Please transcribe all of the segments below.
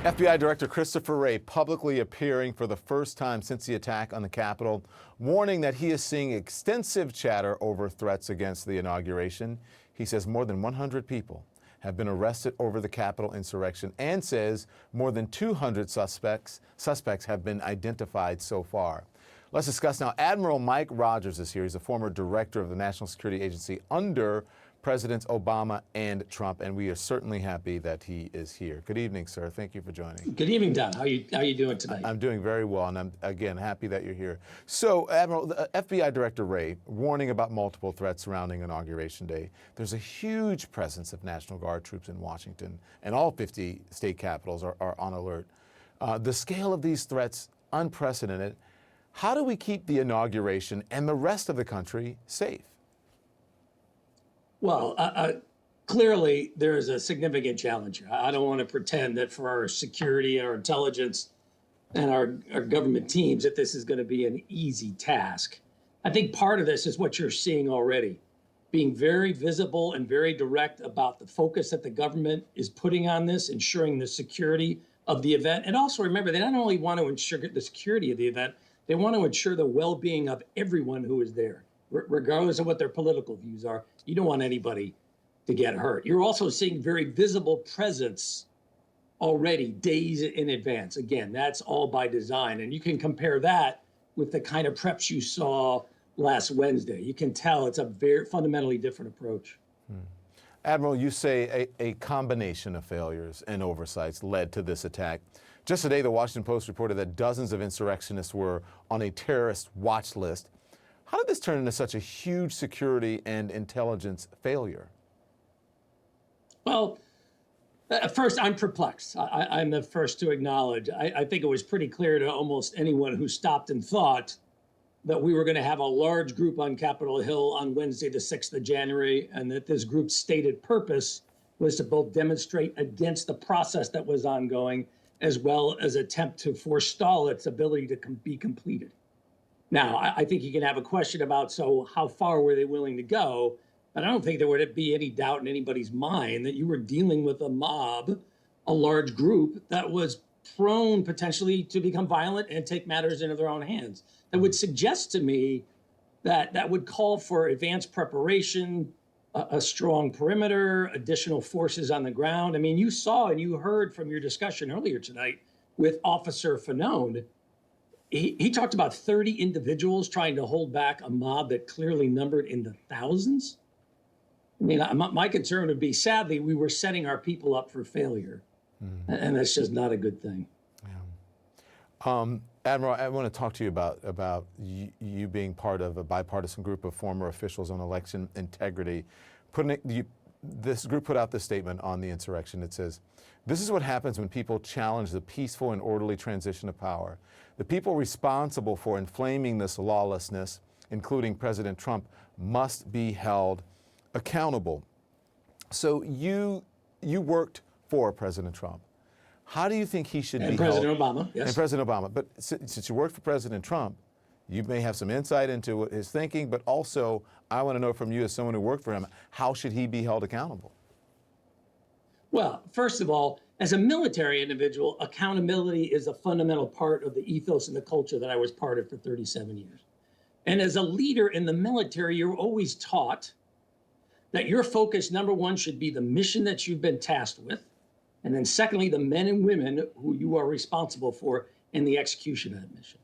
FBI Director Christopher Wray publicly appearing for the first time since the attack on the Capitol, warning that he is seeing extensive chatter over threats against the inauguration. He says more than 100 people have been arrested over the Capitol insurrection and says more than 200 suspects have been identified so far. Let's discuss now. Admiral Mike Rogers is here. He's a former director of the National Security Agency under Presidents Obama and Trump, and we are certainly happy that he is here. Good evening, sir. Thank you for joining. Good evening, Don. How you doing tonight? I'm doing very well, and I'm, again, happy that you're here. So, Admiral, FBI Director Wray warning about multiple threats surrounding Inauguration Day. There's a huge presence of National Guard troops in Washington, and all 50 state capitals are on alert. The scale of these threats, unprecedented. How do we keep the inauguration and the rest of the country safe? Well, clearly there is a significant challenge here. I don't want to pretend that for our security, our intelligence, and our government teams that this is going to be an easy task. I think part of this is what you're seeing already, being very visible and very direct about the focus that the government is putting on this, ensuring the security of the event. And also remember, they not only want to ensure the security of the event, they want to ensure the well-being of everyone who is there, regardless of what their political views are. You don't want anybody to get hurt. You're also seeing very visible presence already days in advance. Again, that's all by design. And you can compare that with the kind of preps you saw last Wednesday. You can tell it's a very fundamentally different approach. Admiral, you say a combination of failures and oversights led to this attack. Just today, the Washington Post reported that dozens of insurrectionists were on a terrorist watch list. How did this turn into such a huge security and intelligence failure? Well, first, I'm perplexed. I'm the first to acknowledge. I think it was pretty clear to almost anyone who stopped and thought that we were going to have a large group on Capitol Hill on Wednesday, the 6th of January, and that this group's stated purpose was to both demonstrate against the process that was ongoing, as well as attempt to forestall its ability to be completed. Now, I think you can have a question about, so how far were they willing to go? But I don't think there would be any doubt in anybody's mind that you were dealing with a mob, a large group that was prone potentially to become violent and take matters into their own hands. That would suggest to me that that would call for advanced preparation, a strong perimeter, additional forces on the ground. I mean, you saw and you heard from your discussion earlier tonight with Officer Fanone. He talked about 30 individuals trying to hold back a mob that clearly numbered in the thousands. I mean, my concern would be, sadly, we were setting our people up for failure. And that's just not a good thing. Yeah. Admiral, I want to talk to you about you being part of a bipartisan group of former officials on election integrity. This group put out this statement on the insurrection. It says, "This is what happens when people challenge the peaceful and orderly transition of power. The people responsible for inflaming this lawlessness, including President Trump, must be held accountable." So you worked for President Trump. How do you think he should be President Obama, yes. And President Obama. But since you worked for President Trump, you may have some insight into his thinking, but also I want to know from you as someone who worked for him, how should he be held accountable? Well, first of all, as a military individual, accountability is a fundamental part of the ethos and the culture that I was part of for 37 years. And as a leader in the military, you're always taught that your focus, number one, should be the mission that you've been tasked with. And then secondly, the men and women who you are responsible for in the execution of that mission.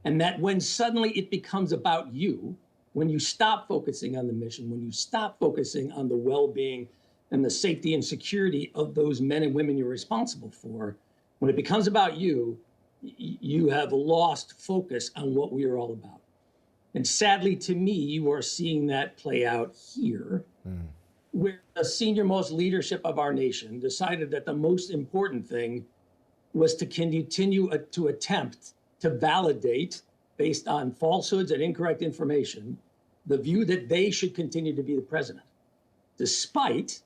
And that when suddenly it becomes about you, when you stop focusing on the mission, when you stop focusing on the well-being and the safety and security of those men and women you're responsible for, when it becomes about you, you have lost focus on what we are all about. And sadly, to me, you are seeing that play out here, where the senior-most leadership of our nation decided that the most important thing was to continue to attempt to validate, based on falsehoods and incorrect information, the view that they should continue to be the president, despite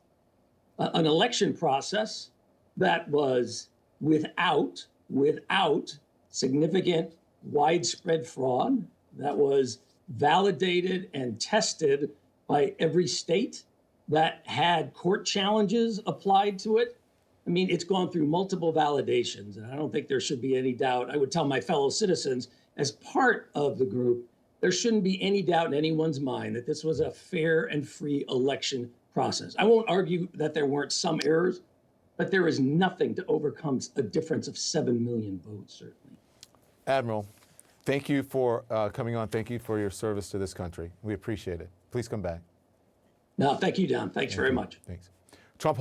an election process that was without significant widespread fraud, that was validated and tested by every state, that had court challenges applied to it, I mean, it's gone through multiple validations, and I don't think there should be any doubt. I would tell my fellow citizens, as part of the group, there shouldn't be any doubt in anyone's mind that this was a fair and free election process. I won't argue that there weren't some errors, but there is nothing to overcome a difference of 7 million votes, certainly. Admiral, thank you for coming on. Thank you for your service to this country. We appreciate it. Please come back. No, thank you, Don. Thanks very much. Thanks. Trump